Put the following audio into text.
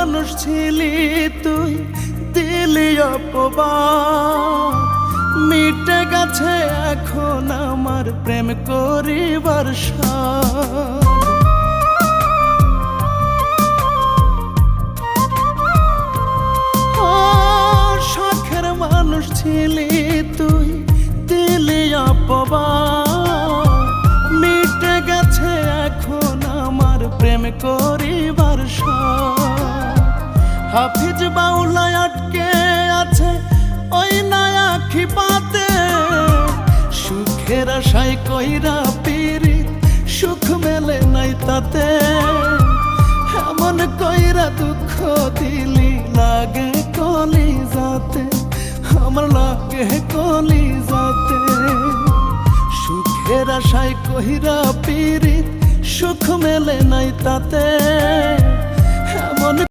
মানুষ ছিলি তুই দিলি অপবাদ, মিটে গেছে এখন আমার প্রেম করিবার সাধ। শখের মানুষ ছিলি তুই দিলি অপবাদ, মিটে গেছে এখন আমার প্রেম করিবার সাধ। হাফিজ বাউলায় আটকে আছে ওই নয়া খিপাতে, সুখের আশায় কইরা পিরিত সুখ মেলে নাই তাতে। এমন কইরা দুঃখ দিলি লাগে কলিজাতে, আমার লাগে কলিজাতে। সুখের আশায় কইরা পিরিত সুখ মেলে নাই তাতে। এমন